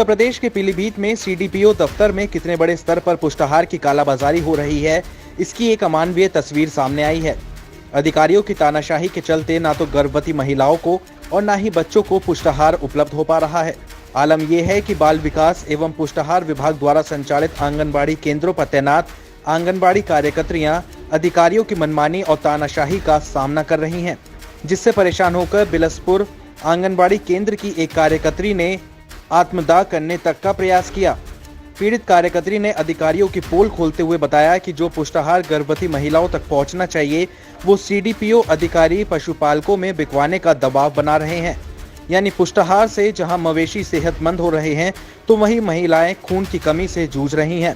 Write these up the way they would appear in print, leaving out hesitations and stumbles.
उत्तर प्रदेश के पीलीभीत में सीडीपीओ दफ्तर में कितने बड़े स्तर पर पुष्टाहार की कालाबाजारी हो रही है, इसकी एक अमानवीय तस्वीर सामने आई है। अधिकारियों की तानाशाही के चलते ना तो गर्भवती महिलाओं को और ना ही बच्चों को पुष्टाहार उपलब्ध हो पा रहा है। आलम यह है कि बाल विकास एवं पुष्टाहार विभाग द्वारा संचालित आंगनबाड़ी केंद्रों पर तैनात आंगनबाड़ी कार्यकर्त्रियां अधिकारियों की मनमानी और तानाशाही का सामना कर रही हैं, जिससे परेशान होकर बिलसपुर आंगनबाड़ी केंद्र की एक कार्यकर्त्री ने आत्मदाह करने तक का प्रयास किया। पीड़ित कार्यकर्त्री ने अधिकारियों की पोल खोलते हुए बताया कि जो पुष्टाहार गर्भवती महिलाओं तक पहुंचना चाहिए वो सीडीपीओ अधिकारी पशुपालकों में बिकवाने का दबाव बना रहे हैं। यानी पुष्टाहार से जहां मवेशी सेहतमंद हो रहे हैं तो वहीं महिलाएं खून की कमी से जूझ रही हैं।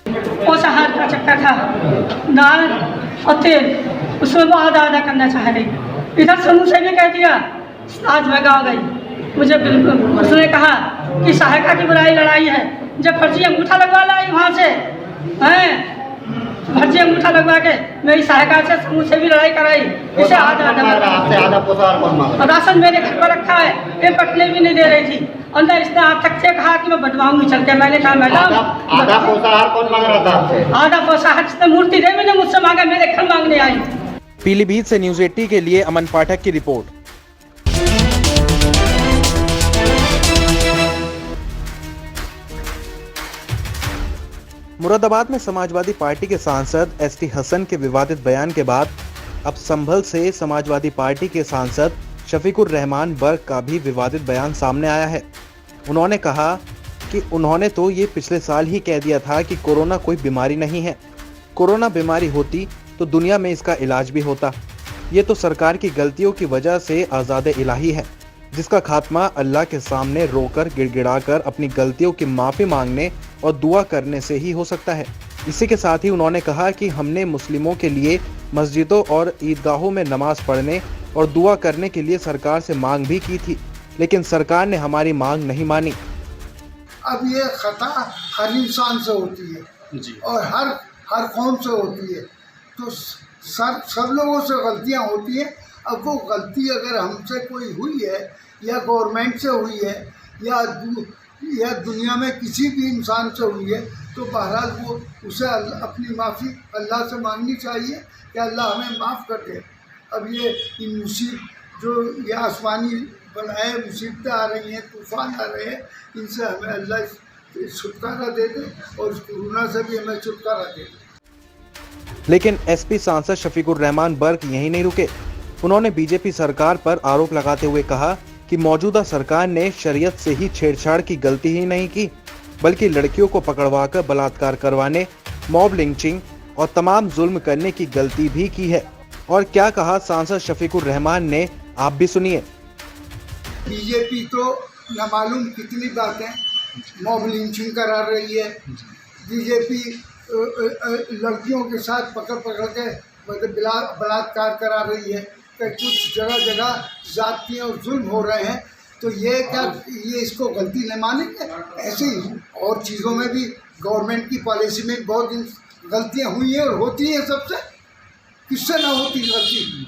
पोषाहार का चक्कर था, दाल और तेल उसमें वो आधा आधा करना चाह रही। इधर समूह से भी कह दिया, आज मैं गाँव गई, मुझे उसने कहा कि सहायिका की बुराई लड़ाई है। जब फर्जी अंगूठा लगवा लाई वहाँ से, फर्जी अंगूठा लगवा के मेरी सहायिका से समूह से भी लड़ाई कराई। इसे आधा राशन मेरे घर पर रखा है, ये पटने भी नहीं दे रही थी। अंदर इसने आप तक से कहा कि मैं बढ़वाऊंगी चल के। मैंने कहा मैडम आधा पोषाहार कौन मांग रहा था आपसे? आधा पोषाहार जिसने मूर्ति देवी ने मुझसे मांगा, मेरे घर मांगने आई। पीलीभीत से न्यूज़ 80 के लिए अमन पाठक की रिपोर्ट। मुरादाबाद में समाजवादी पार्टी के सांसद एसटी हसन के विवादित बयान के बाद अब संभल से समाजवादी पार्टी के सांसद शफीकुर रहमान बर्क का भी विवादित बयान सामने आया है। उन्होंने कहा कि उन्होंने तो ये पिछले साल ही कह दिया था कि कोरोना कोई बीमारी नहीं है। कोरोना बीमारी होती तो दुनिया में इसका इलाज भी होता। ये तो सरकार की गलतियों की वजह से आज़ाद इलाही है, जिसका खात्मा अल्लाह के सामने रोकर गिड़गिड़ाकर अपनी गलतियों की माफ़ी मांगने और दुआ करने से ही हो सकता है। इसी के साथ ही उन्होंने कहा कि हमने मुस्लिमों के लिए मस्जिदों और ईदगाहों में नमाज पढ़ने और दुआ करने के लिए सरकार से मांग भी की थी, लेकिन सरकार ने हमारी मांग नहीं मानी। अब ये खता हर इंसान से होती है जी, और हर कौम से होती है, तो सब लोगों से गलतियां होती हैं। अब वो गलती अगर हमसे कोई हुई है या गवर्नमेंट से हुई है या दुनिया में किसी भी इंसान से हुई है, तो बहरहाल वो उसे अपनी माफ़ी अल्लाह से मांगनी चाहिए कि अल्लाह हमें माफ़ कर दे। अब ये इन जो ये आसमानी बनाए मुसीबतें आ रही हैं, तूफ़ान आ रहे हैं, इनसे हमें अल्लाह छुटकारा दे दे और इस कोरोना से भी हमें छुटकारा दे दे। लेकिन एसपी सांसद शफीकुर रहमान बर्क यहीं नहीं रुके। उन्होंने बीजेपी सरकार पर आरोप लगाते हुए कहा कि मौजूदा सरकार ने शरीयत से ही छेड़छाड़ की गलती ही नहीं की, बल्कि लड़कियों को पकड़वाकर बलात्कार करवाने, मॉब लिंचिंग और तमाम जुल्म करने की गलती भी की है। और क्या कहा सांसद शफीकुर रहमान ने, आप भी सुनिए। बीजेपी तो न मालूम कितनी बातें मॉब लिंचिंग करा रही है। बीजेपी लड़कियों के साथ पकड़ के मतलब बलात्कार करा रही है। कुछ जगह जाति और जुल्म हो रहे हैं, तो ये इसको गलती नहीं मानेंगे। ऐसे ही और चीज़ों में भी गवर्नमेंट की पॉलिसी में बहुत गलतियां हुई हैं और होती हैं सबसे, किससे ना होती गलती।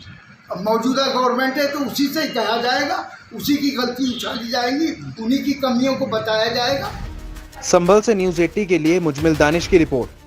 अब मौजूदा गवर्नमेंट है तो उसी से कहा जाएगा, उसी की गलती उछाली जाएंगी, उन्हीं की कमियों को बताया जाएगा। संभल से न्यूज़ 80 के लिए मुजमिल दानिश की रिपोर्ट।